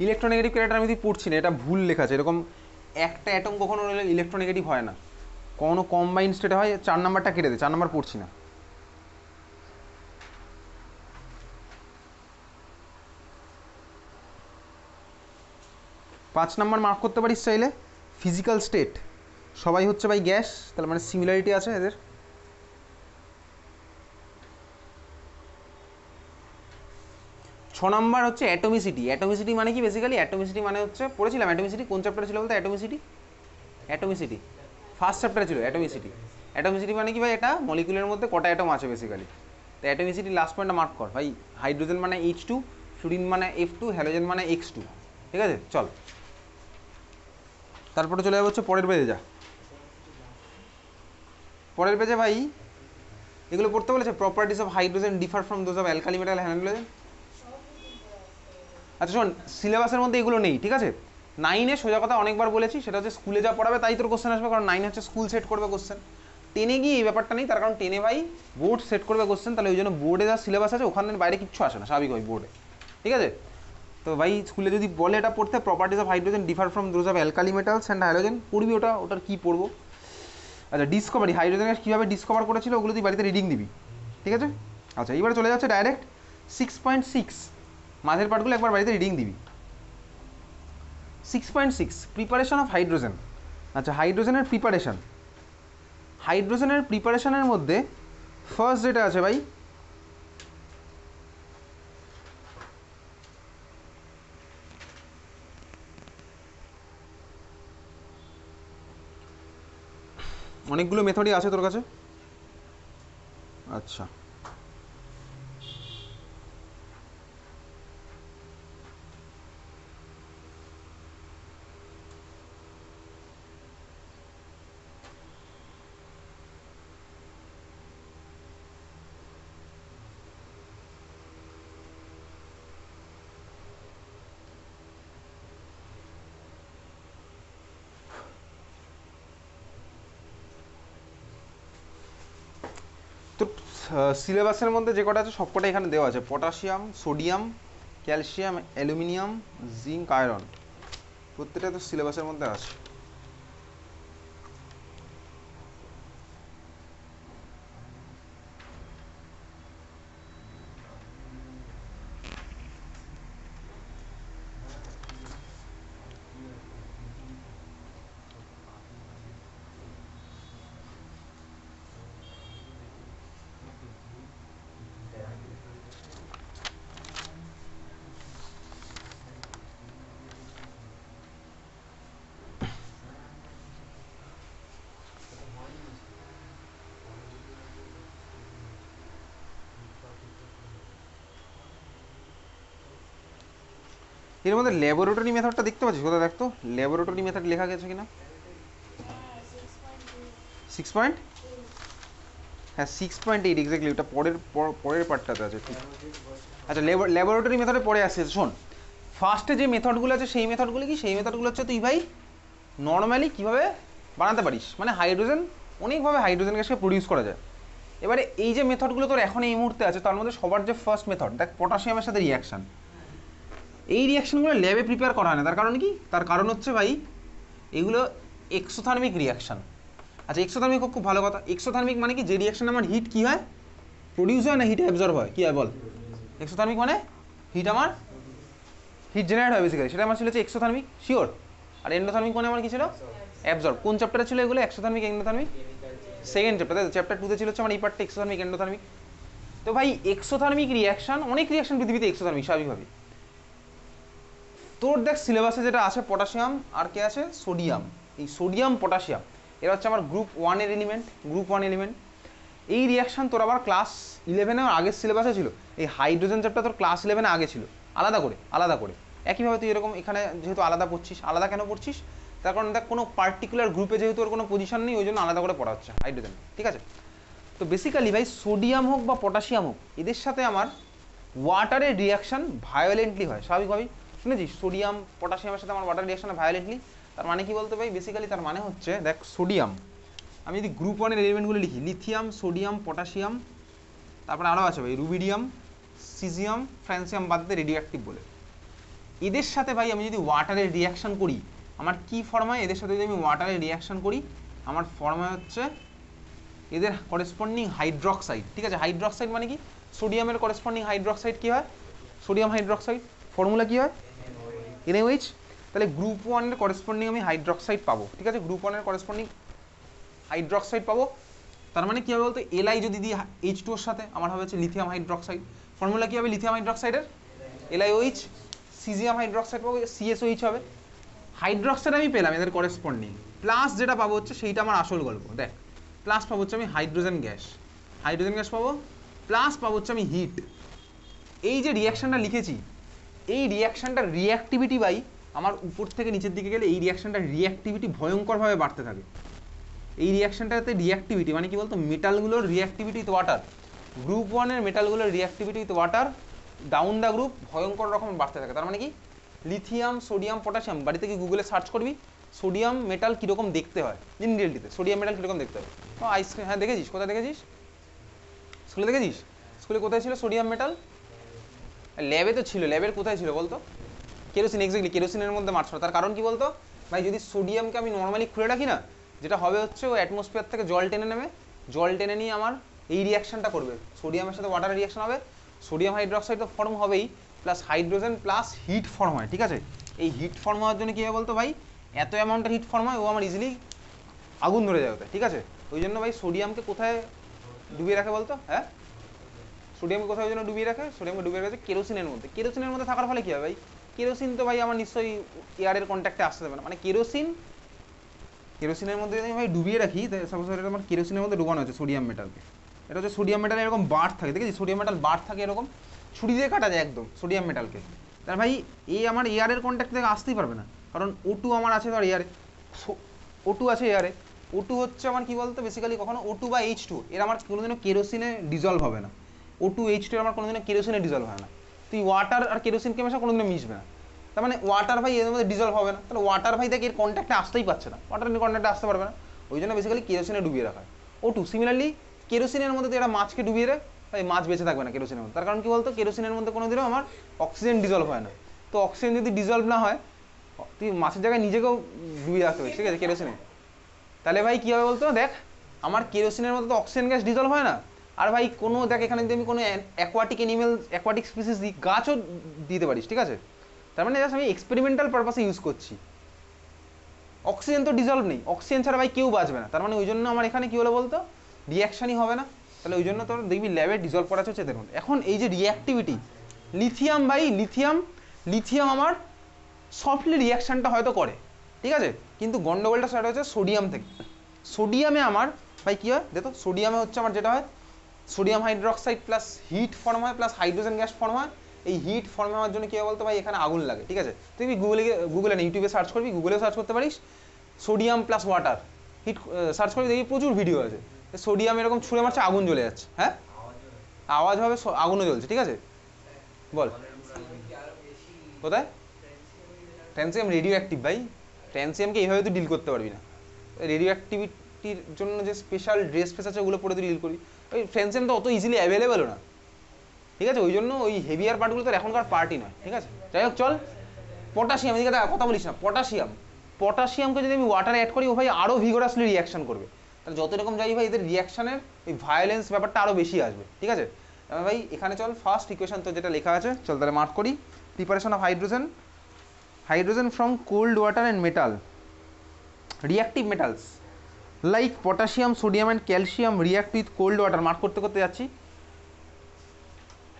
Electronegative character আমি যদি পড়ছি না, এটা ভুল লেখা আছে। এরকম একটা অ্যাটম কখনো ইলেকট্রোনেগেটিভ হয় না, কোনো কম্বাইন্ড স্টেটে হয়। 4 নাম্বারটা কেটে দে, 4 নাম্বার পড়ছি না। পাঁচ নাম্বার মার্ক করতে পারিস চাইলে। ফিজিক্যাল স্টেট সবাই হচ্ছে ভাই গ্যাস, তাহলে মানে সিমিলারিটি আছে এদের। ছ নাম্বার হচ্ছে অ্যাটমিসিটি। অ্যাটমিসিটি মানে কি? বেসিক্যালি অ্যাটমিসিটি মানে হচ্ছে, পড়েছিলাম অ্যাটমিসিটি কোন চ্যাপ্টারে ছিল বলতে? অ্যাটমিসিটি, অ্যাটমিসিটি ফার্স্ট চ্যাপ্টারে ছিল অ্যাটমিসিটি। অ্যাটমিসিটি মানে কি ভাই? এটা মলিকুলের মধ্যে কটা অ্যাটম আছে বেসিক্যালি। তো অ্যাটমিসিটি লাস্ট পয়েন্টটা মার্ক কর ভাই। হাইড্রোজেন মানে H2, ফ্লুরিন মানে F2, হ্যালোজেন মানে X2। ঠিক আছে, চল তারপরে চলে যাবো হচ্ছে পরের পেজে। যা পরের পেজে ভাই এগুলো পড়তে বলেছে। Properties of hydrogen differ from those of alkali metal halogen. আচ্ছা শোন, সিলেবাসের মধ্যে এগুলো নেই, ঠিক আছে। 9-এ সোজা কথা অনেকবার বলেছি, সেটা হচ্ছে স্কুলে যা পড়াবে তাই তোর কোশ্চেন আসবে, কারণ 9 হচ্ছে স্কুল সেট করবে কোশ্চেন। 10-এ গিয়ে এই ব্যাপারটা নেই, তার কারণ 10-এ ভাই বোর্ড সেট করবে কোশ্চেন, তাহলে ওই জন্য বোর্ডে যা সিলেবাস আছে ওখানে বাইরে কিচ্ছু আসে না, স্বাভাবিক হয় বোর্ডে। ঠিক আছে, তো ভাই স্কুলে যদি বলে এটা পড়তে, properties of hydrogen differ from those of alkali metals and halogen, পড়বি ওটা। ওটার কী পড়বো? আচ্ছা, ডিসকভারি, হাইড্রোজেনের কীভাবে ডিসকভার করেছিল ওগুলো তুই বাড়িতে রিডিং দিবি, ঠিক আছে। আচ্ছা, এইবার চলে যাচ্ছে ডাইরেক্ট 6.6, মাঝের পার্টগুলো একবার বাড়িতে রিডিং দিবি। 6.6 প্রিপারেশন অফ হাইড্রোজেন। আচ্ছা, হাইড্রোজেনের প্রিপারেশন, হাইড্রোজেনের প্রিপারেশনের মধ্যে ফার্স্ট যেটা আছে ভাই, অনেকগুলো মেথডই আছে তোর কাছে। আচ্ছা, তো সিলেবাসের মধ্যে যে কটা আছে সবকটা এখানে দেওয়া আছে। Potassium, sodium, calcium, aluminium, zinc, iron, প্রত্যেকটা তো সিলেবাসের মধ্যে আছে। এর মধ্যে ল্যাবরেটরি মেথডটা দেখতে পাচ্ছিস? কোথায় দেখতো ল্যাবরেটরি মেথড লেখা গেছে কিনা? 6 পয়েন্ট, হ্যাঁ 6.8 এক্স্যাক্টলি, ওটা পরের পার্টটাতে আছে, ঠিক। আচ্ছা, ল্যাবরেটরি মেথডে পরে আসছে। শোন, ফার্স্টে যে মেথডগুলো আছে সেই মেথডগুলো কি? সেই মেথডগুলো হচ্ছে তুই ভাই নর্মালি কীভাবে বানাতে পারিস, মানে হাইড্রোজেন, অনেকভাবে হাইড্রোজেন গ্যাসকে প্রডিউস করা যায়। এবারে এই যে মেথডগুলো তোর এখন এই মুহূর্তে আছে, তার মধ্যে সবার যে ফার্স্ট মেথড দেখ, পটাশিয়ামের সাথে রিয়াকশান, এই রিয়াকশানগুলো ল্যাবে প্রিপেয়ার করা হয় না। তার কারণ কি? তার কারণ হচ্ছে ভাই এগুলো এক্সোথার্মিক রিয়াকশান। আচ্ছা, এক্সোথার্মিক খুব ভালো কথা। এক্সোথার্মিক মানে কি? যে রিয়াকশানে আমার হিট কী হয়, প্রডিউস হয় না হিট অ্যাবজর্ব হয়, কী হয় বল? এক্সোথার্মিক মানে হিট আমার, হিট জেনারেট হয় বেসিক্যালি, সেটা আমার ছিল হচ্ছে এক্সোথার্মিক, শিওর। আর এন্ডোথার্মিক মানে আমার কী ছিল? অ্যাবজর্ব। কোন চ্যাপ্টারে ছিল এগুলো? Exothermic, endothermic, second chapter. Chapter 2-তে ছিল হচ্ছে আমার এই পার্টটা এক্সোথার্মিক, এন্ডোথার্মিক। তো ভাই এক্সোথার্মিক রিয়াকশান, অনেক রিয়াকশান পৃথিবীতে এক্সোথার্মিক স্বাভাবিকভাবে। তোর দেখ সিলেবাসে যেটা আছে পটাশিয়াম আর কে আছে? সোডিয়াম। এই সোডিয়াম পটাশিয়াম এরা হচ্ছে আমার গ্রুপ 1-এর এলিমেন্ট, গ্রুপ 1 এলিমেন্ট। এই রিয়াকশান তোর আবার ক্লাস 11-এ আগের সিলেবাসে ছিল। এই হাইড্রোজেন চ্যাপ্টার তোর ক্লাস 11-এ আগে ছিল, আলাদা করে আলাদা করে। একইভাবে তুই এরকম এখানে যেহেতু আলাদা পড়ছিস, আলাদা কেন পড়ছিস? তার কারণ দেখ কোনো পার্টিকুলার গ্রুপে যেহেতু ওর কোনো পজিশন নেই, ওই জন্য আলাদা করে পড়া হচ্ছে হাইড্রোজেন, ঠিক আছে। তো বেসিক্যালি ভাই সোডিয়াম হোক বা পটাশিয়াম হোক, এদের সাথে আমার ওয়াটারের রিয়াকশান ভায়োলেন্টলি হয় স্বাভাবিকভাবেই। শুনেছিস সোডিয়াম পটাশিয়ামের সাথে আমার ওয়াটার রিয়াকশান ভায়োলেন্টলি? তার মানে কি বলতে ভাই? বেসিক্যালি তার মানে হচ্ছে দেখ, সোডিয়াম, আমি যদি গ্রুপ 1-এর এলিমেন্টগুলো লিখি, লিথিয়াম, সোডিয়াম, পটাশিয়াম, তারপরে আরও আছে ভাই রুবিডিয়াম, সিজিয়াম, ফ্রান্সিয়াম বাদ দিয়ে রেডিও অ্যাক্টিভ বলে। এদের সাথে ভাই আমি যদি ওয়াটারের রিয়াকশন করি, আমার কি ফর্ম হয়, এদের সাথে যদি আমি ওয়াটারের রিয়াকশন করি আমার ফর্ম হয় হচ্ছে এদের করেসপন্ডিং হাইড্রক্সাইড। ঠিক আছে, হাইড্রক্সাইড মানে কি, সোডিয়ামের করেসপন্ডিং হাইড্রক্সাইড কি হয়, সোডিয়াম হাইড্রক্সাইড, ফর্মুলা কি হয় NaOH। তাহলে গ্রুপ 1 এর করেসপন্ডিং আমি হাইড্রক্সাইড পাবো। ঠিক আছে, গ্রুপ 1 এর করেসপন্ডিং হাইড্রক্সাইড পাবো। তার মানে কি হবে বলতো, Li যদি দিই H2 এর সাথে আমার হবে হচ্ছে লিথিয়াম হাইড্রক্সাইড। ফর্মুলা কি হবে লিথিয়াম হাইড্রক্সাইডের, LiOH। সিজিয়াম হাইড্রক্সাইড পাবো, CSOH হবে। হাইড্রক্সাইড আমি পেলাম এদের করেসপন্ডিং, প্লাস যেটা পাবো হচ্ছে সেইটা আমার আসল গল্প। দেখ, প্লাস পাবো হচ্ছে আমি হাইড্রোজেন গ্যাস, হাইড্রোজেন গ্যাস পাবো, প্লাস পাবো হচ্ছে আমি হিট। এই যে রিয়াকশনটা লিখেছি, এই রিয়াকশনটার রিঅ্যাক্টিভিটি বাই আমার উপর থেকে নিচের দিকে গেলে এই রিয়াকশনটার রিঅ্যাক্টিভিটি ভয়ঙ্করভাবে বাড়তে থাকে। এই রিয়াকশনটাতে রিঅ্যাক্টিভিটি মানে কি বলতো, মেটালগুলোর রিঅ্যাক্টিভিটি উইথ ওয়াটার, গ্রুপ 1 এর মেটালগুলোর reactivity with water down the group ভয়ঙ্কর রকম বাড়তে থাকে। তার মানে কি, লিথিয়াম, সোডিয়াম, পটাশিয়াম, বাড়িতে কি গুগলে সার্চ করবি সোডিয়াম মেটাল কীরকম দেখতে হয়, ইন রিয়েলিটিতে সোডিয়াম মেটাল কীরকম দেখতে হয়। আইসক্রিম, হ্যাঁ দেখেছিস, কোথায় দেখেছিস, স্কুলে দেখেছিস, স্কুলে কোথায় ছিল সোডিয়াম মেটাল, ল্যাবে তো ছিল, ল্যাবের কোথায় ছিল বলতো, কেরোসিন, এক্স্যাক্টলি কেরোসিনের মধ্যে মারছিল। তার কারণ কি বলতো ভাই, যদি সোডিয়ামকে আমি নর্মালি খুলে রাখি না, যেটা হবে হচ্ছে ও অ্যাটমসফিয়ার থেকে জল টেনে নেবে, জল টেনে নিয়ে আমার এই রিয়াকশনটা করবে, সোডিয়ামের সাথে ওয়াটারের রিয়াকশন হবে, সোডিয়াম হাইড্রক্সাইড তো ফর্ম হবেই, plus hydrogen plus heat form হয়। ঠিক আছে, এই হিট ফর্ম হওয়ার জন্য কী হবে বলতো ভাই, এত অ্যামাউন্টের হিট ফর্ম হয় ও আমার ইজিলি আগুন ধরে যাবে। ঠিক আছে, ওই জন্য ভাই সোডিয়ামকে কোথায় ডুবিয়ে রাখে বলতো, হ্যাঁ সোডিয়ামকে কোথায় ওই জন্য ডুবিয়ে রাখে, সোডিয়ামকে ডুবিয়ে রাখে কেরোসিনের মধ্যে। কেরোসিনের মধ্যে থাকার ফলে কী হবে ভাই, কেরোসিন তো ভাই আমার নিশ্চয়ই এয়ারের কন্ট্যাক্টে আসতে দেবে না, মানে কেরোসিনের মধ্যে যদি আমি ভাই ডুবিয়ে রাখি, সাপোজ এটা আমার কেরোসিনের মধ্যে ডুবানো হচ্ছে সোডিয়াম মেটালকে, এটা হচ্ছে সোডিয়াম মেটাল এরকম বার থাকে, দেখেছি সোডিয়াম মেটাল বার থাকে এরকম, ছুরি দিয়ে কাটা যায় একদম সোডিয়াম মেটালকে। তার ভাই এই আমার এয়ারের কন্ট্যাক্ট থেকে আসতেই পারবে না, কারণ O2 আমার আছে ধর এয়ারে, O2 আছে এয়ারে, O2 হচ্ছে আমার কি বলতো বেসিক্যালি কখনো O2 বা H2 এর আমার কোনোদিনও কেরোসিনে ডিজলভ হবে না, O2 H2 আমার কোনোদিনও কেরোসিনে ডিজলভ হয় না। তুই ওয়াটার আর কেরোসিনকে মেশা কোনোদিনও মিশবে না, তার মানে ওয়াটার ভাই এর মধ্যে ডিজলভ হবে না, তাহলে ওয়াটার ভাই দেখ এর কন্ট্যাক্টে আসতেই পারছে না, ওয়াটারের কন্ট্যাক্টে আসতে পারবে না, ওই জন্য বেসিক্যালি কেরোসিনে ডুবিয়ে রাখা হয়। O2 সিমিলারলি কেরোসিনের মধ্যে তুই একটা মাছকে ডুবিয়ে রে, ভাই মাছ বেঁচে থাকবে না কেরোসিনের মধ্যে, তার কারণ কি বলতো কেরোসিনের মধ্যে কোনোদিনও আমার অক্সিজেন ডিজলভ হয় না, তো অক্সিজেন যদি ডিজলভ না হয় তুই মাছের জায়গায় নিজেকেও ডুবিয়ে রাখতে পারিস। ঠিক আছে, কেরোসিনে, তাহলে ভাই কী হবে বলতো, দেখ আমার কেরোসিনের মধ্যে তো অক্সিজেন গ্যাস ডিজলভ হয় না, আর ভাই কোনো দেখ এখানে যদি আমি কোনো অ্যাকোয়াটিক অ্যানিমেল, অ্যাকোয়াটিক স্পিসিস দিই, গাছও দিতে পারিস। ঠিক আছে, তার মানে জাস্ট আমি এক্সপেরিমেন্টাল পারপাসে ইউজ করছি, অক্সিজেন তো ডিজলভ নেই, অক্সিজেন ছাড়া ভাই কেউ বাঁচবে না, তার মানে ওই জন্য আমার এখানে কী হলো বলতো রিয়াকশানই হবে না, তাহলে ওই জন্য তোর দেখবি ল্যাবে ডিজলভ করা হচ্ছে এদের মধ্যে। এখন এই যে রিঅ্যাক্টিভিটি, লিথিয়াম ভাই লিথিয়াম আমার সফটলি রিয়াকশানটা হয়তো করে, ঠিক আছে, কিন্তু গন্ডগোলটা স্টার্ট হচ্ছে সোডিয়াম থেকে। সোডিয়ামে আমার ভাই কী হয় দেখো, সোডিয়ামে হচ্ছে আমার যেটা হয় sodium hydroxide plus heat form হয় প্লাস হাইড্রোজেন গ্যাস ফর্ম হয়, এই হিট ফর্ম হওয়ার জন্য কী হয় বলতো ভাই এখানে আগুন লাগে। ঠিক আছে, তুই গুগলে না ইউটিউবে সার্চ করবি, গুগলেও সার্চ করতে পারিস sodium plus water heat search করবি, দেখবি প্রচুর ভিডিও আছে, সোডিয়াম এরকম ছুঁড়ে মারছে আগুন জ্বলে যাচ্ছে, হ্যাঁ আওয়াজ হবে আগুনও জ্বলছে। ঠিক আছে, বল কোথায়, ট্যানসিয়াম রেডিও অ্যাক্টিভ ভাই, ট্যানসিয়ামকে এইভাবে তুই ডিল করতে পারবি না, রেডিও অ্যাক্টিভিটির জন্য যে স্পেশাল ড্রেস ফেস আছে ওগুলো পরে তুই ডিল করবি, ওই ট্যানসিয়াম তো অত ইজিলি অ্যাভেলেবেলও না। ঠিক আছে, ওই জন্য ওই হেভিয়ার পার্টগুলো তো এখনকার পার্টই নয়। ঠিক আছে, যাই হোক চল, পটাশিয়াম, এদিকে কথা বলিস না, পটাশিয়ামকে যদি আমি ওয়াটারে অ্যাড করি ও ভাই আরও ভিগোরাসলি রিয়াকশন করবে, তাহলে যত রকম যাই ভাই এদের রিয়াকশনের এই ভায়োলেন্স ব্যাপারটা আরও বেশি আসবে। ঠিক আছে, ভাই এখানে চল ফার্স্ট ইকুয়েশন তো যেটা লেখা আছে চল তাহলে মার্ক করি, preparation of hydrogen from cold water and metal, reactive metals like potassium, sodium and calcium react with cold water, mark করতে করতে যাচ্ছি,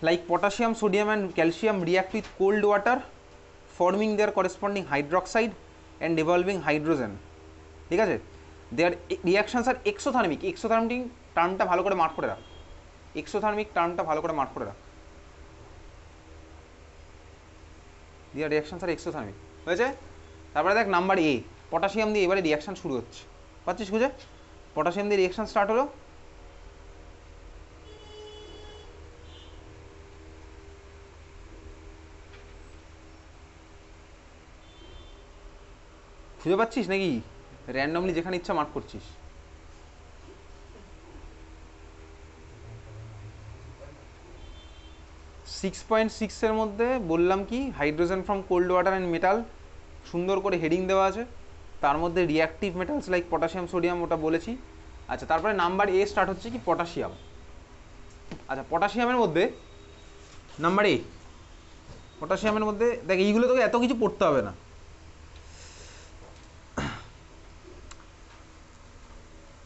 like potassium, sodium and calcium react with cold water forming their corresponding hydroxide and evolving hydrogen. ঠিক আছে, their reactions are exothermic, টার্মটা ভালো করে mark করে রাখ, exothermic টার্মটা ভালো করে মার্ক করে রাখ, their reactions are exothermic হয়েছে। তারপরে দেখ নাম্বার এ, পটাশিয়াম দিয়ে এবারে রিয়াকশান শুরু হচ্ছে, পাচ্ছিস খুঁজে, পটাশিয়াম দিয়ে রিয়াকশান স্টার্ট হলো, খুঁজে পাচ্ছিস নাকি র্যান্ডমলি যেখানে ইচ্ছা মার্ক করছিস? 6.6 মধ্যে বললাম কি hydrogen from cold water and metal, সুন্দর করে হেডিং দেওয়া আছে, তার মধ্যে reactive metals like potassium sodium ওটা বলেছি। আচ্ছা তারপরে নাম্বার এ স্টার্ট হচ্ছে কি পটাশিয়াম। আচ্ছা পটাশিয়ামের মধ্যে নাম্বার এ, পটাশিয়ামের মধ্যে দেখ এইগুলো তোকে এত কিছু পড়তে হবে না।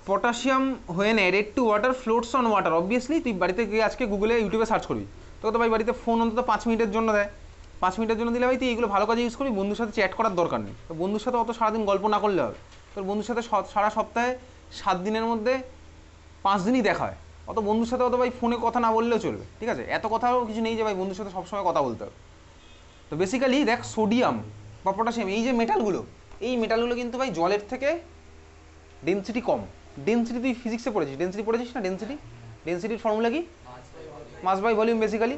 Potassium when added to water floats on water. Obviously তুই বাড়িতে গিয়ে আজকে গুগলে ইউটিউবে সার্চ করবি, তোকে তো ভাই বাড়িতে ফোন অন্তত 5 মিনিটের জন্য দেয়, 5 মিনিটের জন্য দিলে ভাই তুই এইগুলো ভালো কাজে ইউজ করবি। বন্ধুর সাথে চ্যাট করার দরকার নেই, তো বন্ধুর সাথে অত সারাদিন গল্প না করলে হবে। তোর বন্ধুর সাথে সারা সপ্তাহে 7 দিনের মধ্যে 5 দিনই দেখা হয়, অত বন্ধুর সাথে অত ভাই ফোনে কথা না বললেও চলবে, ঠিক আছে? এত কথাও কিছু নেই যে ভাই বন্ধুর সাথে সবসময় কথা বলতে হবে। তো বেসিক্যালি দেখ সোডিয়াম বা পটাশিয়াম এই যে মেটালগুলো, এই মেটালগুলো কিন্তু ভাই জলের থেকে ডেনসিটি কম। ডেনসিটি তুই ফিজিক্সে পড়েছিস, ডেনসিটি পড়েছিস না? ডেনসিটি, ডেনসিটির ফর্মুলা কি? মাস বাই ভলিউম। বেসিক্যালি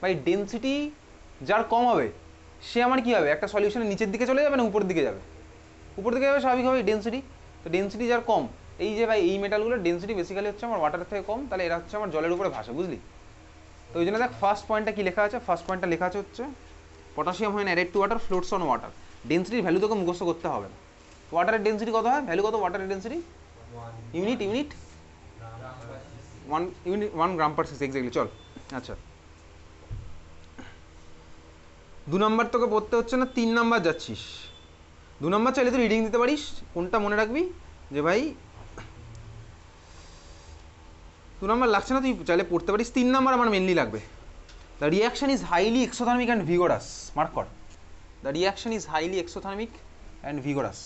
ভাই ডেনসিটি যার কম হবে সে আমার কী হবে, একটা সলিউশনের নিচের দিকে চলে যাবে না উপরের দিকে যাবে? উপর দিকে যাবে স্বাভাবিকভাবে ডেনসিটি। তো ডেনসিটি যার কম, এই যে ভাই এই মেটালগুলোর ডেনসিটি বেসিক্যালি হচ্ছে আমার ওয়াটারের থেকে কম, তাহলে এরা হচ্ছে আমার জলের উপরে ভাসে, বুঝলি? তো ওই জন্য দেখ ফার্স্ট পয়েন্টটা কী লেখা আছে, ফার্স্ট পয়েন্টটা লেখা আছে হচ্ছে potassium when added to water floats on water. ডেনসিটির ভ্যালু তোকে মুখস্থ করতে হবে না। ওয়াটারের ডেনসিটি কত হয়, ভ্যালু কত ওয়াটারের ডেনসিটি? ইউনিট 1 গ্রাম পার সিসি এক্স্যাক্টলি। চল আচ্ছা 2 নম্বর তোকে পড়তে হচ্ছে না, 3 নম্বর যাচ্ছিস। 2 নম্বর চাইলে তুই রিডিং দিতে পারিস, কোনটা মনে রাখবি যে ভাই 2 নম্বর লাগছে না, তুই চাইলে পড়তে পারিস। 3 নম্বর আমার মেনলি লাগবে। The reaction is highly exothermic and vigorous. Mark কর, the reaction is highly exothermic and vigorous.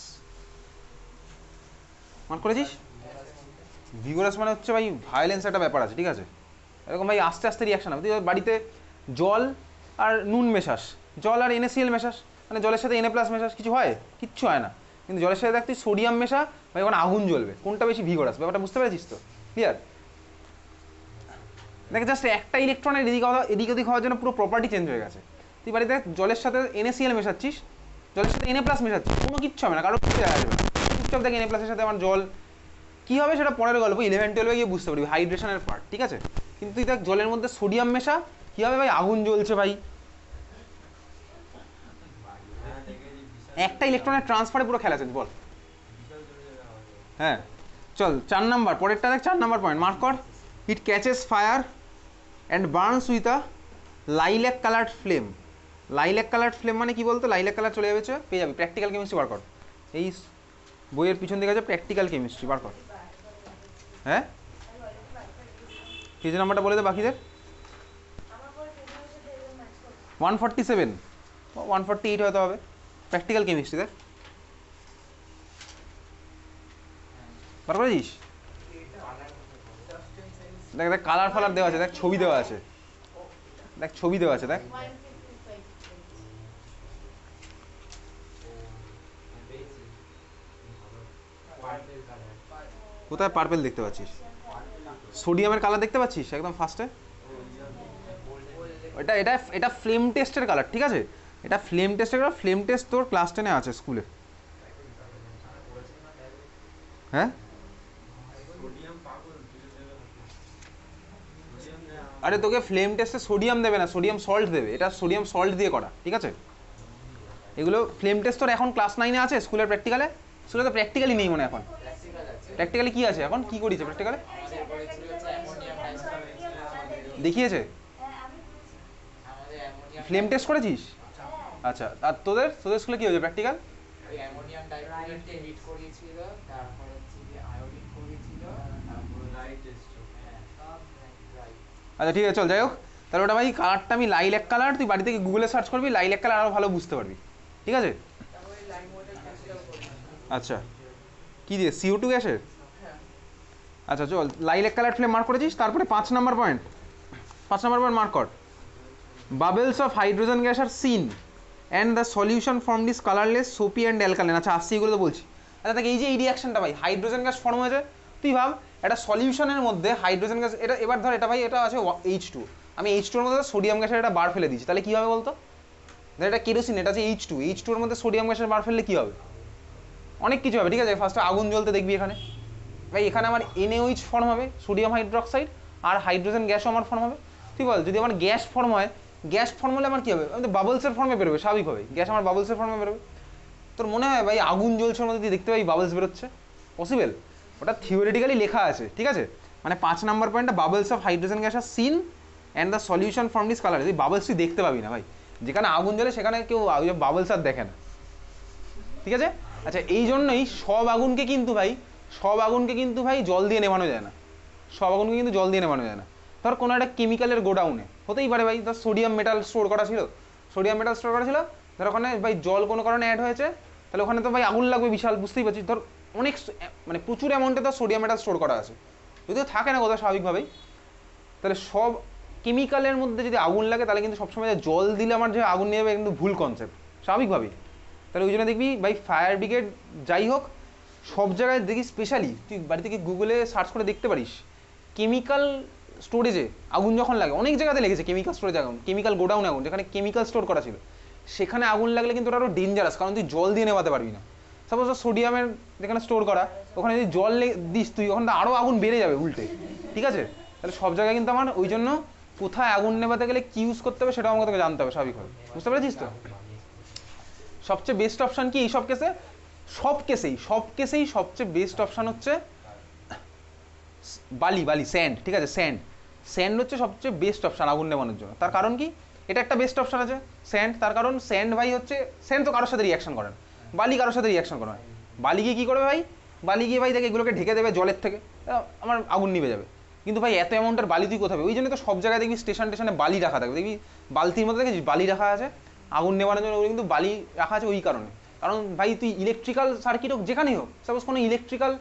Mark করেছিস? ভিগোরাস মানে হচ্ছে ভাই ভায়োলেন্স একটা ব্যাপার আছে, ঠিক আছে? এরকম ভাই আস্তে আস্তে রিয়াকশন হবে। তুই বাড়িতে জল আর নুন মেশাস, জল আর NaCl মেশাস, মানে জলের সাথে Na+ মেশাস, কিছু হয়? কিচ্ছু হয় না। কিন্তু জলের সাথে দেখ তুই সোডিয়াম মেশা, ভাই ওখানে আগুন জ্বলবে। কোনটা বেশি ভিগোরাস, ব্যাপারটা বুঝতে পেরেছিস তো? ক্লিয়ার? দেখ জাস্ট একটা ইলেকট্রনের এদিক ওদিক হওয়ার জন্য পুরো প্রপার্টি চেঞ্জ হয়ে গেছে। তুই বাড়িতে জলের সাথে NaCl মেশাচ্ছিস, জলের সাথে Na+ মেশাচ্ছিস, কোনো কিচ্ছু হবে না, কারো কিছু দেখা যাবে না। চুপচাপ দেখ Na+ এর সাথে আমার জল কী হবে সেটা পরের গল্প, 11-12 গিয়ে বুঝতে পারবি, হাইড্রেশনের পার্ট, ঠিক আছে? কিন্তু তুই দেখ জলের মধ্যে সোডিয়াম মেশা, কী হবে ভাই, আগুন জ্বলছে ভাই। একটা ইলেকট্রনের ট্রান্সফারে পুরো খেলা আছে, বল। হ্যাঁ চল 4 নাম্বার, পরেরটা দেখ 4 নাম্বার পয়েন্ট, মার্ক কর। It catches fire and burns with a lilac coloured flame. Lilac coloured flame মানে কি বলতো? লাইল্যাক কালার চলে যাবে, পেয়ে যাবি, প্র্যাকটিক্যাল কেমিস্ট্রি বার কর। এই বইয়ের পিছন দিকে আছে প্র্যাকটিক্যাল কেমিস্ট্রি, বার কর। হ্যাঁ পেজ নাম্বারটা বলে দে বাকিদের। 147, 148 হয়তো হবে। প্র্যাকটিক্যাল কেমিস্ট্রি দেখ, বার করেছিস? দেখ দেখ কালার ফালার দেওয়া আছে, দেখ ছবি দেওয়া আছে, দেখ ছবি দেওয়া আছে, দেখ কোথায় পার্পেল দেখতে পাচ্ছিস? সোডিয়ামের কালার দেখতে পাচ্ছিস একদম ফার্স্টে? এটা এটা এটা ফ্লেম টেস্টের কালার, ঠিক আছে? এটা ফ্লেম টেস্টের কালার। ফ্লেম টেস্ট তোর ক্লাস 10-এ আছে স্কুলে। হ্যাঁ আরে তোকে ফ্লেম টেস্টে সোডিয়াম দেবে না, সোডিয়াম সল্ট দেবে। এটা সোডিয়াম সল্ট দিয়ে করা, ঠিক আছে? এগুলো ফ্লেম টেস্ট তোর এখন ক্লাস 9-এ আছে স্কুলের প্র্যাকটিক্যালে। স্কুলে তো প্র্যাকটিক্যালি নেই মনে এখন। প্র্যাকটিক্যালি কি আছে এখন, কি করিয়েছে প্র্যাকটিক্যালে? দেখিয়েছে? ফ্লেম টেস্ট করেছিস? আচ্ছা, আর তোদের তোদের স্কুলে কি হয়েছে প্র্যাকটিক্যাল? অ্যামোনিয়াম ডাইক্লোরাইডকে হিট করিয়েছিল, তারপর হচ্ছে যে আয়োডিন করিয়েছিল, তারপর লাইট টেস্ট। হ্যাঁ সব রাইট। আচ্ছা ঠিক আছে চল, যাই হোক। তাহলে ওটা ভাই কালারটা আমি লাইল্যাক কালার, তুই বাড়ি থেকে গুগলে সার্চ করবি, লাইল্যাক কালার আরও ভালো বুঝতে পারবি, ঠিক আছে? আচ্ছা কী দিয়ে, CO2 গ্যাসের? আচ্ছা চল, লাইল্যাক কালার ফ্লেম মার্ক করেছিস। তারপরে 5 number point, 5 number point mark কর। Bubbles of hydrogen gas R seen and the solution form this colourless soapy and alkaline. আচ্ছা আসছি, এগুলো তো বলছি। আচ্ছা দেখ এই যে এই রিয়াকশনটা ভাই হাইড্রোজেন গ্যাস ফর্ম হয়েছে, তুই ভাব একটা সলিউশনের মধ্যে হাইড্রোজেন গ্যাস, এটা এবার ধর এটা ভাই এটা আছে H2, আমি H2 এর মধ্যে সোডিয়াম গ্যাসের একটা বার ফেলে দিচ্ছি, তাহলে কী হবে বলতো? এটা কেরোসিন, এটা আছে H2, H2 এর মধ্যে সোডিয়াম গ্যাসের বার ফেললে কী হবে? অনেক কিছু হবে, ঠিক আছে? ফার্স্টে আগুন জ্বলতে দেখবি এখানে ভাই, এখানে আমার NaOH ফর্ম হবে, সোডিয়াম হাইড্রোক্সাইড, আর হাইড্রোজেন গ্যাসও আমার ফর্ম হবে। তুই বল যদি আমার গ্যাস ফর্ম হয়, গ্যাস ফর্ম হলে আমার কী হবে? আমি তো বাবলসের ফর্মে বেরোবে স্বাভাবিকভাবেই, গ্যাস আমার বাবলসের ফর্মে বেরোবে। তোর মনে হয় ভাই আগুন জ্বলছে মধ্যে তুই দেখতে পাই বাবলস বেরোচ্ছে? পসিবল? ওটা থিওরিটিক্যালি লেখা আছে, ঠিক আছে? মানে 5 নাম্বার পয়েন্টটা, bubbles of hydrogen gas R seen and the solution from this colour. তুই বাবলস তুই দেখতে পাবি না ভাই, যেখানে আগুন জ্বলে সেখানে কেউ বাবলস আর দেখে না, ঠিক আছে? আচ্ছা, এই জন্যই সব আগুনকে কিন্তু ভাই জল দিয়ে নেভানো যায় না, সব আগুনকে কিন্তু জল দিয়ে নেভানো যায় না। ধর কোনো একটা কেমিক্যালের গোডাউনে হতেই পারে ভাই, ধর সোডিয়াম মেটাল স্টোর করা ছিল, ধর ওখানে ভাই জল কোনো কারণে অ্যাড হয়েছে, তাহলে ওখানে তো ভাই আগুন লাগবে বিশাল, বুঝতেই পারছিস। ধর অনেক মানে প্রচুর অ্যামাউন্টে তো সোডিয়াম মেটাল স্টোর করা আছে, যদিও থাকে না কোথাও স্বাভাবিকভাবেই। তাহলে সব কেমিক্যালের মধ্যে যদি আগুন লাগে তাহলে কিন্তু সবসময় জল দিলে আমার যে আগুন নিয়ে যাবে কিন্তু ভুল কনসেপ্ট স্বাভাবিকভাবেই। তাহলে ওই জন্য দেখবি ভাই ফায়ার ব্রিগেড যাই হোক সব জায়গায় দেখি, স্পেশালি তুই বাড়ি থেকে গুগলে সার্চ করে দেখতে পারিস, কেমিক্যাল স্টোরেজে আগুন যখন লাগে, অনেক জায়গাতে লেগেছে কেমিক্যাল স্টোরেজ আগুন, কেমিক্যাল গোডাউন আগুন, যেখানে কেমিক্যাল স্টোর করা ছিল সেখানে আগুন লাগলে কিন্তু ওটা আরও ডেঞ্জারাস, কারণ তুই জল দিয়ে নেভাতে পারবি না। সাপোজ সোডিয়ামের যেখানে স্টোর করা, ওখানে যদি জল দিস তুই, ওখানে তো আরও আগুন বেড়ে যাবে উল্টে, ঠিক আছে? তাহলে সব জায়গায় কিন্তু আমার ওই জন্য কোথায় আগুন নেভাতে গেলে কি ইউজ করতে হবে সেটাও আমাকে তোকে জানতে হবে স্বাভাবিকভাবে, বুঝতে পেরেছিস তো? সবচেয়ে বেস্ট অপশান কি এই সব কেসে? সব কেসেই সবচেয়ে বেস্ট অপশান হচ্ছে বালি, স্যান্ড, ঠিক আছে? স্যান্ড হচ্ছে সবচেয়ে বেস্ট অপশান আগুন নেভানোর জন্য। তার কারণ কি? এটা একটা বেস্ট অপশান আছে স্যান্ড, তার কারণ স্যান্ড ভাই হচ্ছে, স্যান্ড তো কারোর সাথে রিয়াকশন করে না, বালি কারোর সাথে রিয়াকশন করে না। বালি গিয়ে কী করবে ভাই? বালি গিয়ে ভাই দেখে এগুলোকে ঢেকে দেবে জলের থেকে, আমার আগুন নিভে যাবে। কিন্তু ভাই এত অ্যামাউন্টের বালি তুই কোথায়? ওই জন্য তো সব জায়গায় দেখবি স্টেশনে বালি রাখা থাকবে, দেখবি বালতির মধ্যে দেখেছিস বালি রাখা আছে আগুন নেভানোর জন্য, ওগুলো কিন্তু বালি রাখা আছে ওই কারণে। কারণ ভাই তুই ইলেকট্রিক্যাল সার্কিট হোক যেখানেই হোক, সাপোজ কোনো ইলেকট্রিক্যাল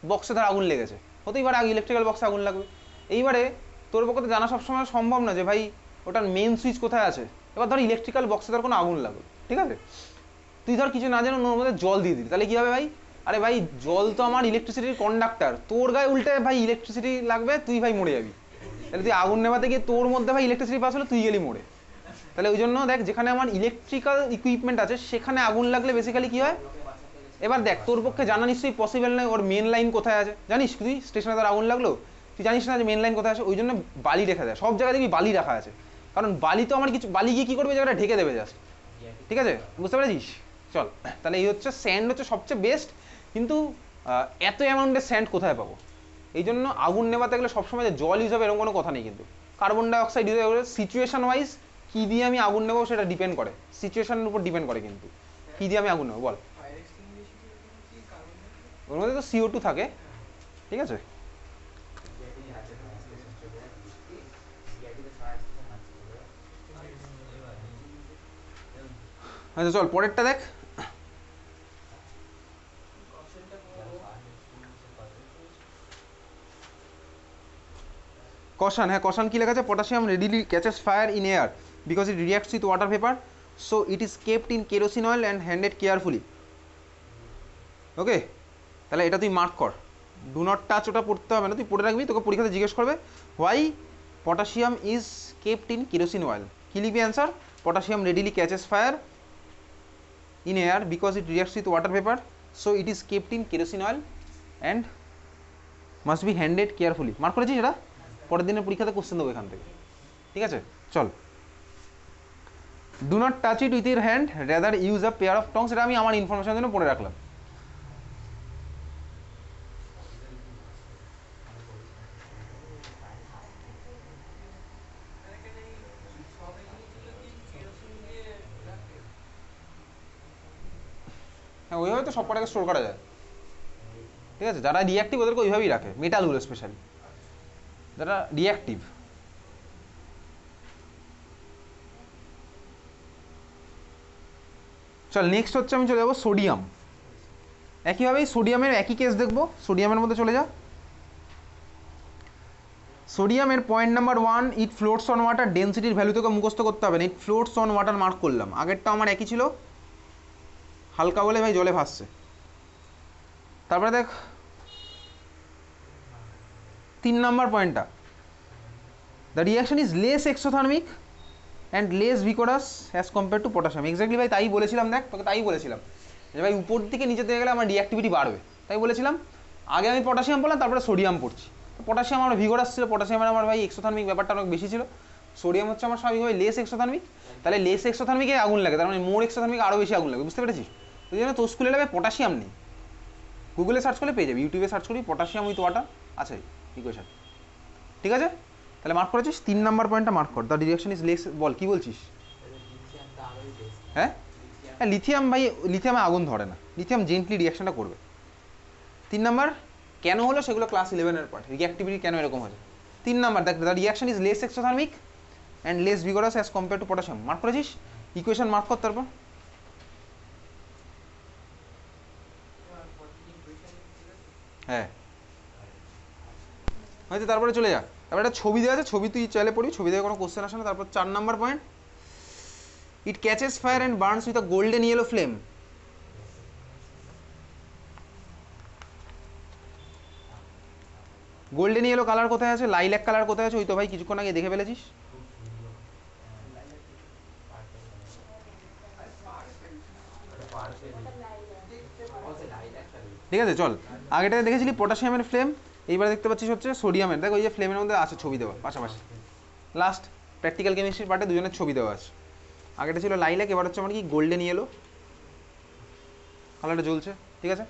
বক্সে ধর আগুন লেগেছে, হতেই পারে ইলেকট্রিক্যাল বক্সে আগুন লাগবে। এইবারে তোর পক্ষে তো জানা সবসময় সম্ভব না যে ভাই ওটার মেন সুইচ কোথায় আছে। এবার ধর ইলেকট্রিক্যাল বক্সে ধর কোনো আগুন লাগবে, ঠিক আছে? তুই ধর কিছু না জানো ওর মধ্যে জল দিয়ে দিলি, তাহলে কী হবে ভাই? আরে ভাই জল তো আমার ইলেকট্রিসিটির কন্ডাক্টার, তোর গায়ে উল্টে ভাই ইলেকট্রিসিটি লাগবে, তুই ভাই মরে যাবি। তাহলে তুই আগুন নেভাতে গিয়ে তোর মধ্যে ভাই ইলেকট্রিসিটি পাস হলো, তুই গেলি মরে। তাহলে ওই জন্য দেখ, যেখানে আমার ইলেকট্রিক্যাল ইকুইপমেন্ট আছে সেখানে আগুন লাগলে বেসিক্যালি কী হয়? এবার দেখ, তোর পক্ষে জানা নিশ্চয়ই পসিবল নয় ওর মেন লাইন কোথায় আছে, জানিস? তুই স্টেশনে তার আগুন লাগলো, তুই জানিস না যে মেন লাইন কোথায় আছে, ওই জন্য বালি রেখে দেয় সব জায়গায়, দেখবি বালি রাখা আছে। কারণ বালি তো আমার কিছু, বালি গিয়ে কী করবে? জায়গাটা ঢেকে দেবে জাস্ট, ঠিক আছে? বুঝতে পেরেছিস? চল, তাহলে এই হচ্ছে স্যান্ড হচ্ছে সবচেয়ে বেস্ট, কিন্তু এত অ্যামাউন্টের স্যান্ড কোথায় পাবো? এই জন্য আগুন নেভাতে গেলে সবসময় যে জল ইউজ হবে এরকম কোনো কথা নেই, কিন্তু কার্বন ডাইঅক্সাইড ইউজ হবে। সিচুয়েশন ওয়াইজ কী দিয়ে আমি আগুন নেবো সেটা ডিপেন্ড করে, সিচুয়েশনের উপর ডিপেন্ড করে কিন্তু কী দিয়ে আমি আগুন নেবো। বল, ওর মধ্যে তো CO2 থাকে, ঠিক আছে? আচ্ছা চল পরেরটা দেখ। কশান, হ্যাঁ কশান কী লেখা আছে? Potassium readily catches fire in air because it reacts with water vapour, so it is kept in kerosene oil and handed carefully. Okay, তাহলে এটা তুই মার্ক কর, ডু নট টাচ, ওটা পড়তে হবে না, তুই পড়ে রাখবি, তোকে পরীক্ষাতে জিজ্ঞেস করবে why potassium is kept in kerosene oil, কী লিখবি answer? Potassium readily catches fire in air because it reacts with water vapour, so it is kept in kerosene oil and must be handed carefully. Mark করেছিস এটা? পরের দিনের পরীক্ষাতে question দেবো এখান থেকে, ঠিক আছে? চল, do not touch it with your hand, rather use a pair of tongs, এটা আমি আমার ইনফরমেশনের জন্য পড়ে রাখলাম। হ্যাঁ ওইভাবে তো সব কটাকে স্টোর করা যায়, ঠিক আছে? যারা রিঅ্যাক্টিভ ওদেরকে ওইভাবেই রাখে, মেটালগুলো স্পেশালি যারা রিঅ্যাক্টিভ। চল নেক্সট হচ্ছে আমি চলে যাবো সোডিয়াম। একইভাবেই সোডিয়ামের একই কেস দেখবো, সোডিয়ামের মধ্যে চলে যা। সোডিয়ামের point number 1, it floats on water, ডেন্সিটির ভ্যালু তোকে মুখস্থ করতে হবে না, it floats on water mark করলাম। আগেরটা আমার একই ছিল, হালকা বলে ভাই জলে ভাসছে। তারপরে দেখ 3 নাম্বার পয়েন্টটা, the reaction is less exothermic and less vigorous as compare to potassium. Exactly ভাই তাই বলেছিলাম, দেখ তোকে তাই বলেছিলাম যে ভাই উপর দিকে নিচে দিকে গেলে আমার রিঅ্যাক্টিভিটি বাড়বে, তাই বলেছিলাম। আগে আমি পটাশিয়াম বললাম, তারপরে সোডিয়াম পড়ছি। পটাশিয়াম আমার ভিগোরাস ছিল, পটাশিয়ামের আমার ভাই এক্সোথার্মিক ব্যাপারটা অনেক বেশি ছিল, সোডিয়াম হচ্ছে আমার স্বাভাবিকভাবে লেস এক্সোথার্মিক, তাহলে লেস এক্সোথার্মিকে আগুন লাগে, তার মানে মোর এক্সোথার্মিক আরও বেশি আগুন লাগে, বুঝতে পেরেছিস? ওই জন্য তোর স্কুলে ল্যাবে পটাশিয়াম নেই, গুগলে সার্চ করলে পেয়ে যাবি, ইউটিউবে সার্চ করবি পটাশিয়াম উইথ ওয়াটার আছে ইকুয়েশন, ঠিক আছে? তাহলে মার্ক করেছিস, 3 নাম্বার পয়েন্টটা মার্ক কর, দ্য ডিরেকশন ইজ লেস, বল কি বলছিস? হ্যাঁ হ্যাঁ লিথিয়াম ভাই, লিথিয়ামে আগুন ধরে না, লিথিয়াম জেন্টলি রিয়াকশনটা করবে। 3 নাম্বার কেন হলো সেগুলো ক্লাস 11-এর পার্ট, রিঅ্যাক্টিভিটি কেন এরকম হয়েছে। 3 নাম্বার দেখ, the reaction is less exothermic and less vigorous as compare to potassium, mark করেছিস, ইকুয়েশন মার্ক কর তারপর। হ্যাঁ হয়তো তারপরে চলে যা, তারপরে একটা ছবি দেওয়া আছে, ছবি তুই চাইলে পড়বি, ছবি দেখে কোনো কোশ্চেন আসে না। তারপর 4 number point, it catches fire and burns with a golden yellow flame. Golden yellow colour কোথায় আছে, লাইল্যাক কালার কোথায় আছে, ওই তো ভাই কিছুক্ষণ আগে দেখে ফেলেছিস। ঠিক আছে চল, আগেটাতে দেখেছিলি পটাশিয়ামের ফ্লেম, এইবার দেখতে পাচ্ছিস হচ্ছে সোডিয়ামের, দেখ ওই যে ফ্লেমের মধ্যে আছে ছবি দেওয়া পাশাপাশি, লাস্ট প্র্যাকটিক্যাল কেমিস্ট্রির পার্টে দুজনের ছবি দেওয়া আছে। আগেটা ছিল লাইল্যাক, এবার হচ্ছে আমার কি গোল্ডেন ইয়েলো কালারটা জ্বলছে, ঠিক আছে?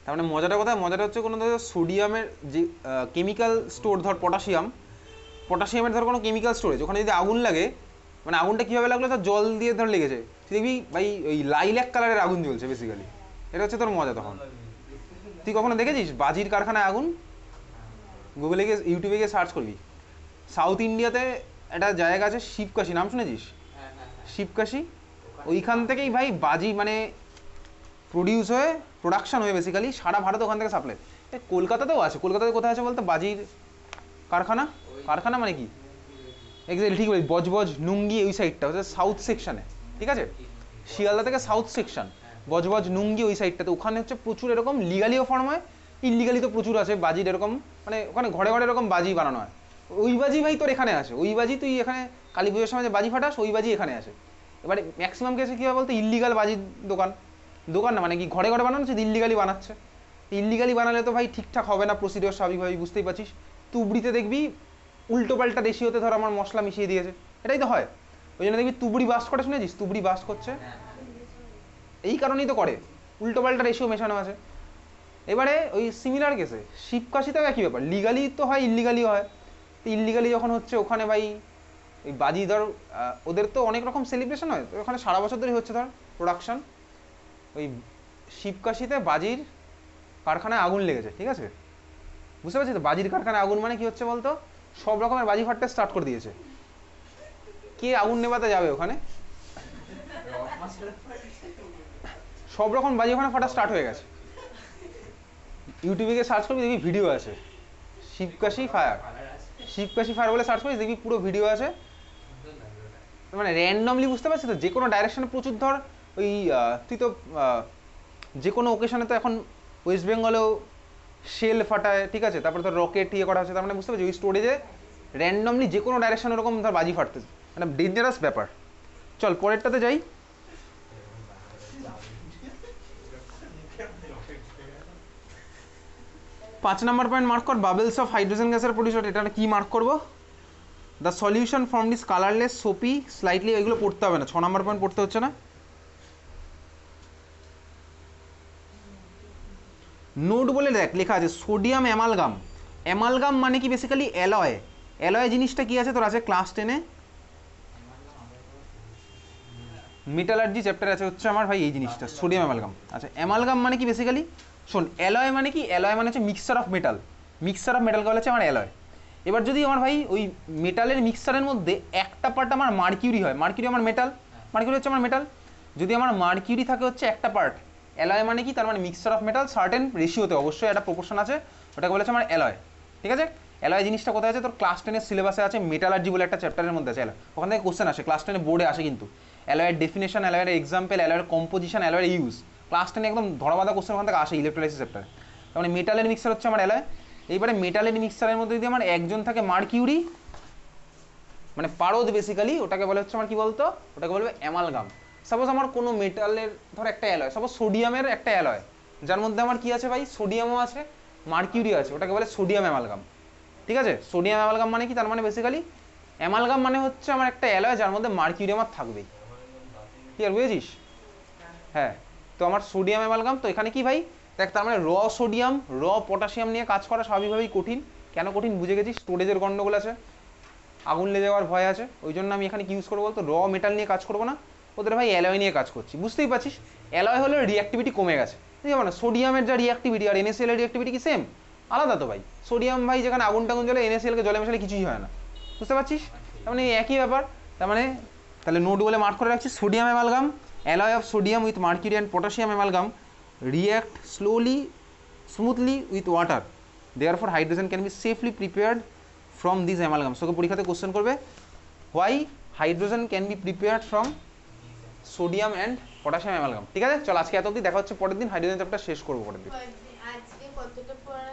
তার মানে মজাটা কোথায়, মজাটা হচ্ছে কোনো ধর সোডিয়ামের যে কেমিক্যাল স্টোর, ধর পটাশিয়ামের ধর কোনো কেমিক্যাল স্টোরেজ, ওখানে যদি আগুন লাগে, মানে আগুনটা কীভাবে লাগলো, ধর জল দিয়ে ধর লেগেছে, তুই দেখবি ভাই ওই লাইল্যাক কালারের আগুন জ্বলছে বেসিক্যালি, এটা হচ্ছে তোর মজা। তখন তুই কখনো দেখেছিস বাজির কারখানায় আগুন? গুগলে গিয়ে ইউটিউবে গিয়ে সার্চ করবি, সাউথ ইন্ডিয়াতে একটা জায়গা আছে শিবকাশি, নাম শুনেছিস? শিবকাশি, ওইখান থেকেই ভাই বাজি মানে প্রডিউস হয়ে, প্রোডাকশন হয়ে বেসিক্যালি সারা ভারত ওখান থেকে সাপ্লাই। কলকাতাতেও আছে, কলকাতাতে কোথায় আছে বলতো বাজির কারখানা? কারখানা মানে কি এক্স্যাক্টলি ঠিক বলি, বজবজ নুঙ্গি ওই সাইডটা হচ্ছে সাউথ সেকশনে, ঠিক আছে? শিয়ালদা থেকে সাউথ সেকশন, বজবজ নুঙ্গি ওই সাইডটাতে, ওখানে হচ্ছে প্রচুর এরকম লিগালিও ফর্ম হয়, ইললিগালি তো প্রচুর আছে বাজির এরকম, মানে ওখানে ঘরে ঘরে এরকম বাজি বানানো হয়। ওই বাজি ভাই তোর এখানে আছে, ওই বাজি তুই এখানে কালী পুজোর সময় যে বাজি ফাটাস, ওই বাজি এখানে আছে। এবারে ম্যাক্সিমাম কেসে কী হয় বলতো, ইললিগাল বাজির দোকান, দোকান না মানে কি ঘরে ঘরে বানানো হচ্ছে, ইললিগালি বানাচ্ছে। ইললিগালি বানালে তো ভাই ঠিকঠাক হবে না প্রসিডিওর, স্বাভাবিকভাবে বুঝতেই পারছিস। তুবড়িতে দেখবি উল্টো পাল্টা রেশিওতে ধর আমার মশলা মিশিয়ে দিয়েছে, এটাই তো হয়। ওই জন্য দেখবি তুবড়ি বাস্ট করে, শুনেছিস তুবড়ি বাস্ট করছে, এই কারণেই তো করে, উল্টো পাল্টা রেশিও মেশানো আছে। এবারে ওই সিমিলার কেসে শিবকাশিতেও একই ব্যাপার, লিগালি তো হয় ইললিগালি হয়, তো ইললিগালি যখন হচ্ছে ওখানে ভাই ওই বাজি ধর ওদের তো অনেক রকম সেলিব্রেশন হয়, তো ওখানে সারা বছর ধরে হচ্ছে ধর প্রোডাকশন, ওই শিবকাশিতে বাজির কারখানায় আগুন লেগেছে, ঠিক আছে? বুঝতে পারছিস তো, বাজির কারখানায় আগুন মানে কি হচ্ছে বলতো, সব রকমের বাজি ফাটতে স্টার্ট করে দিয়েছে। কে আগুন নেভাতে যাবে ওখানে, সব রকম বাজি ওখানে ফাটা স্টার্ট হয়ে গেছে। ইউটিউবে গিয়ে সার্চ করবি দেখবি ভিডিও আছে, শিবকাশি ফায়ার, শিবকাশি ফায়ার বলে সার্চ করিস দেখবি পুরো ভিডিও আছে। মানে র্যান্ডমলি, বুঝতে পারছিস তো, যে কোনো ডাইরেকশনে প্রচুর ধর ওই তুই তো যে কোনো ওকেশনে তো এখন ওয়েস্ট বেঙ্গলেও শেল ফাটায়, ঠিক আছে? তারপরে ধর রকেট ইয়ে করা হচ্ছে, তার মানে বুঝতে পারছি ওই স্টোরেজে র্যান্ডমলি যে কোনো ডাইরেকশন ওরকম ধর বাজি ফাটতেছে, মানে ডেঞ্জারাস ব্যাপার। চল পরেরটাতে যাই। 5 নাম্বার পয়েন্ট মার্ক কর, বাবলস অফ হাইড্রোজেন গ্যাসের প্রডিউসার, এটা কি মার্ক করবো? The solution from this colourless soapy slightly, এগুলো পড়তে হবে না, 6 নাম্বার পয়েন্ট পড়তে হচ্ছে না। নোট বলে দেখ লেখা আছে সোডিয়াম অ্যামালগাম, অ্যামালগাম মানে কি বেসিক্যালি অ্যালয়, অ্যালয় জিনিসটা কি আছে তোর আছে ক্লাস 10-এ মেটালার্জি চ্যাপ্টার আছে হচ্ছে আমার ভাই এই জিনিসটা, সোডিয়াম অ্যামালগাম। আচ্ছা অ্যামালগাম মানে কি বেসিক্যালি, শোন অ্যালয় মানে কি, অ্যালয় মানে হচ্ছে mixture of metal, mixture of মেটালকে বলা হচ্ছে আমার অ্যালয়। এবার যদি আমার ভাই ওই মেটালের মিক্সচারের মধ্যে একটা পার্ট আমার মার্কিউরি হয়, মার্কিউরি আমার মেটাল, মার্কিউরি হচ্ছে আমার মেটাল, যদি আমার মার্কিউরি থাকে হচ্ছে একটা পার্ট, অ্যালয় মানে কি, তার মানে মিক্সচার অফ মেটাল সার্টেন রেশিওতে, অবশ্যই একটা প্রপোর্শন আছে, ওটাকে বলেছে আমার অ্যালয়, ঠিক আছে? অ্যালয় জিনিসটা কোথায় আছে তোর ক্লাস 10-এর সিলেবাসে আছে, মেটালার্জি বলে একটা চ্যাপ্টারের মধ্যে আছে, ওখান থেকে কোশ্চেন আসে, ক্লাস 10-এ বোর্ডে আসে কিন্তু, অ্যালয়ের ডেফিনেশন, অ্যালয়ের এক্সাম্পল, অ্যালয়ের কম্পোজিশন, অ্যালয়ের ইউজ, ক্লাস 10-এ একদম ধরাবাঁধা কোশ্চেন ওখান থেকে আসে ইলেকট্রোলাইসিস চ্যাপ্টারে। তার মানে মেটালের মিক্সচার হচ্ছে আমার অ্যালয়। এইবারে মেটালের মিক্সচারের মধ্যে যদি আমার একজন থাকে মার্কিউরি, মানে পারদ বেসিক্যালি, ওটাকে বলে হচ্ছে আমার কি বলতো, ওটাকে বলবে অ্যামালগাম। সাপোজ আমার কোনো মেটালের ধর একটা অ্যালয়, সাপোজ সোডিয়ামের একটা অ্যালয়, যার মধ্যে আমার কি আছে ভাই, সোডিয়ামও আছে মার্কিউরি আছে, ওটাকে বলে সোডিয়াম অ্যামালগাম। ঠিক আছে, সোডিয়াম অ্যামালগাম মানে কি, তার মানে বেসিক্যালি অ্যামালগাম মানে হচ্ছে আমার একটা অ্যালয় যার মধ্যে মার্কিউরি আমার থাকবেই। ক্লিয়ার, বুঝেছিস? হ্যাঁ, তো আমার সোডিয়াম অ্যামালগাম, তো এখানে কি ভাই দেখ, তার মানে র সোডিয়াম র পটাশিয়াম নিয়ে কাজ করা স্বাভাবিকভাবেই কঠিন। কেন কঠিন বুঝে গেছিস, স্টোরেজের গন্ডগোল আছে, আগুন লেগে যাওয়ার ভয় আছে, ওই জন্য আমি এখানে কি ইউজ করবো বলতো, র মেটাল নিয়ে কাজ করবো না, ওদের ভাই অ্যালয় নিয়ে কাজ করছি। বুঝতেই পারছিস, অ্যালয় হলে রিঅ্যাক্টিভিটি কমে গেছে, ঠিক আছে? না, সোডিয়ামের যা রিঅ্যাক্টিভিটি আর এনএসিএল এর রিঅ্যাক্টিভিটি কি সেম? আলাদা তো ভাই। সোডিয়াম ভাই যেখানে আগুন টাগুন জ্বলে, এনএসিএলকে জলে মেশালে কিছুই হয় না, বুঝতে পারছিস? তার মানে একই ব্যাপার। তার মানে তাহলে নোট বলে মার্ক করে রাখছি, sodium amalgam, alloy of sodium with mercury and potassium amalgam react slowly smoothly with water, therefore hydrogen can be safely prepared from these amalgams. So পরীক্ষাতে কোশ্চেন করবে why hydrogen can be prepared from sodium and potassium amalgam। ঠিক আছে, চল আজকে এত অবধি, দেখা হচ্ছে পরের দিন, হাইড্রোজেন চ্যাপ্টার শেষ করবো পরের দিন।